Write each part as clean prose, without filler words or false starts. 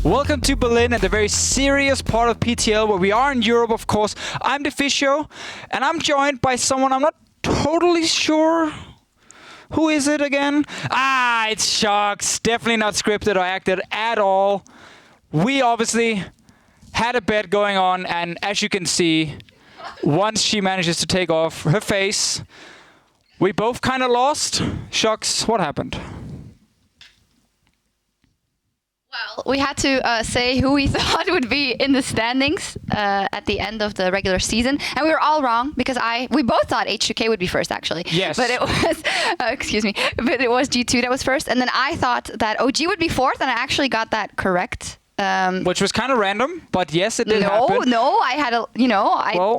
Welcome to Berlin and the very serious part of PTL where we are in Europe, of course. I'm Deficio, and I'm joined by someone I'm not totally sure. Who is it again? It's Sharks. Definitely not scripted or acted at all. We obviously had a bet going on, and as you can see, once she manages to take off her face, we both kind of lost. Sharks, what happened? Well, we had to say who we thought would be in the standings at the end of the regular season, and we were all wrong because we both thought H2K would be first, actually. Yes. But it was but it was G2 that was first, and then I thought that OG would be fourth, and I actually got that correct. Which was kind of random, but yes, it did happen. No, I had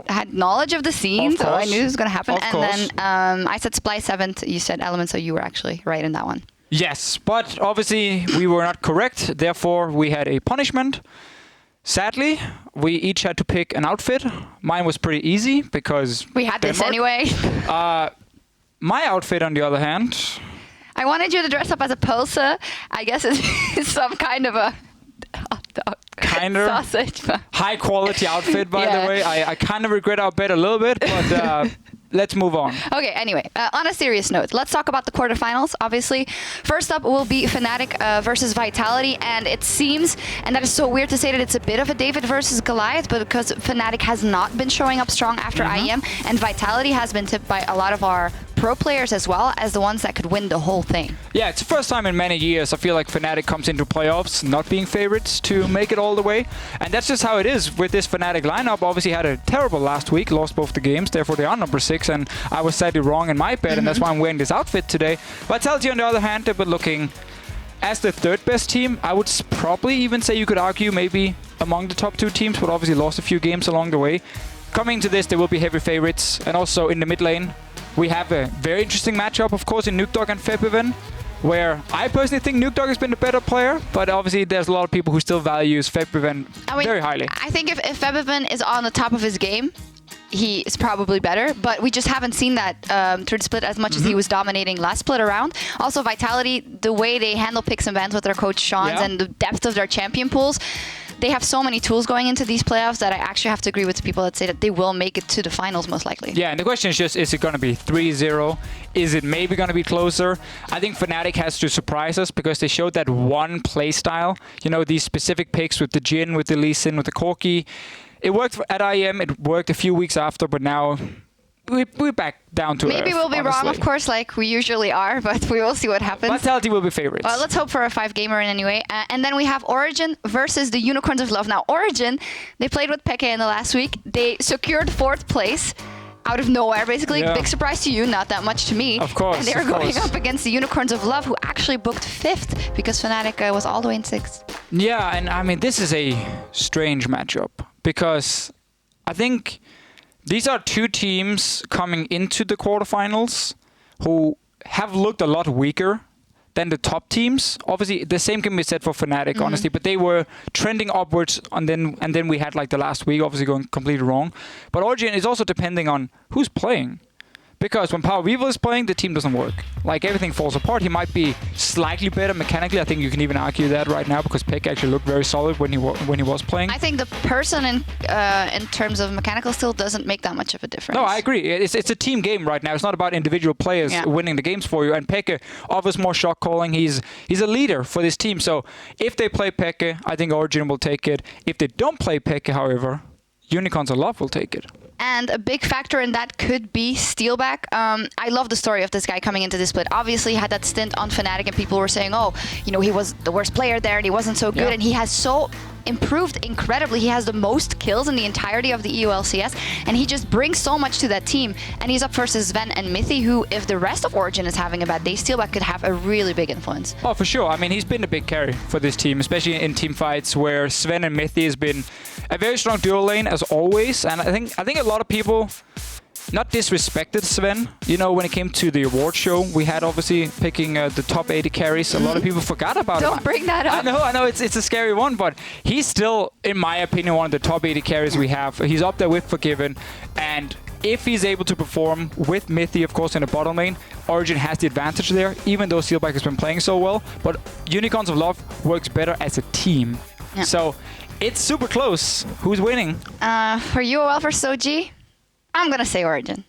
had knowledge of the scene, so I knew it was going to happen. Then I said Splice 7th, you said Element, so you were actually right in that one. Yes, but obviously we were not correct. Therefore, we had a punishment. Sadly, we each had to pick an outfit. Mine was pretty easy because we had this anyway. My outfit, on the other hand, I wanted you to dress up as a pulsar. I guess it's some kind of a sausage. High quality outfit, by the way. I kind of regret our bet a little bit, but let's move on. Okay, anyway, on a serious note, let's talk about the quarterfinals, obviously. First up will be Fnatic versus Vitality, and it seems, and that is so weird to say that it's a bit of a David versus Goliath, but because Fnatic has not been showing up strong after IEM, and Vitality has been tipped by a lot of our pro players as well as the ones that could win the whole thing. Yeah, it's the first time in many years I feel like Fnatic comes into playoffs not being favorites to make it all the way. And that's just how it is with this Fnatic lineup. Obviously had a terrible last week, lost both the games, therefore they are number 6, and I was sadly wrong in my bet, and that's why I'm wearing this outfit today. Vitality, on the other hand, they've been looking as the third best team. I would probably even say you could argue maybe among the top 2 teams, but obviously lost a few games along the way. Coming into this, they will be heavy favorites, and also in the mid lane, we have a very interesting matchup, of course, in Nukedog and Febiven, where I personally think Nukedog has been the better player, but obviously there's a lot of people who still values Febiven very highly. I think if Febiven is on the top of his game, he is probably better, but we just haven't seen that through the split as much as he was dominating last split around. Also, Vitality, the way they handle picks and bans with their coach Sean's and the depth of their champion pools, they have so many tools going into these playoffs that I actually have to agree with the people that say that they will make it to the finals most likely. Yeah, and the question is just, is it going to be 3-0? Is it maybe going to be closer? I think Fnatic has to surprise us because they showed that one play style. You know, these specific picks with the Jhin, with the Lee Sin, with the Corki. It worked at IEM, it worked a few weeks after, but now we're back down to Maybe earth, we'll be wrong, of course, like we usually are, but we will see what happens. Vitality will be favorites. Well, let's hope for a 5-gamer in anyway. And then we have Origin versus the Unicorns of Love. Now, Origin, they played with Peke in the last week. They secured 4th place out of nowhere, basically. Big surprise to you, not that much to me. Of course. And they were going up against the Unicorns of Love, who actually booked 5th because Fnatic was all the way in 6th. Yeah, and I mean, this is a strange matchup because I think these are 2 teams coming into the quarterfinals who have looked a lot weaker than the top teams. Obviously, the same can be said for Fnatic, honestly, but they were trending upwards, and then we had like the last week, obviously going completely wrong. But Origin is also depending on who's playing. Because when Power Weevil is playing, the team doesn't work. Like, everything falls apart. He might be slightly better mechanically. I think you can even argue that right now because Peck actually looked very solid when he was playing. I think the person in terms of mechanical still doesn't make that much of a difference. No, I agree. It's a team game right now. It's not about individual players winning the games for you. And Peke offers more shot calling. He's a leader for this team. So if they play Peke, I think Origin will take it. If they don't play Peke, however, Unicorns of Love will take it. And a big factor in that could be Steelback. I love the story of this guy coming into this split. Obviously, he had that stint on Fnatic, and people were saying, oh, you know, he was the worst player there, and he wasn't so good, and he has so improved incredibly. He has the most kills in the entirety of the EU LCS, and he just brings so much to that team. And he's up versus Sven and Mithy, who, if the rest of Origin is having a bad day, Steelback could have a really big influence. Oh, for sure. I mean, he's been a big carry for this team, especially in team fights where Sven and Mithy has been a very strong dual lane as always. And I think a lot of people not disrespected Sven. You know, when it came to the award show, we had obviously picking the top 80 carries. A lot of people forgot about him. Don't bring that up. I know, it's a scary one, but he's still, in my opinion, one of the top 80 carries we have. He's up there with Forgiven, and if he's able to perform with Mithy, of course, in the bottom lane, Origin has the advantage there, even though Steelback has been playing so well. But Unicorns of Love works better as a team. Yeah. So it's super close. Who's winning? For UOL versus OG, I'm going to say Origin.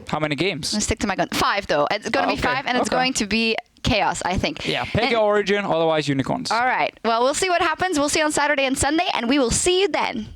How many games? I'm going to stick to my gun. 5, though. It's going to be 5, and it's going to be chaos, I think. Yeah, pick your Origin, otherwise Unicorns. All right. Well, we'll see what happens. We'll see on Saturday and Sunday, and we will see you then.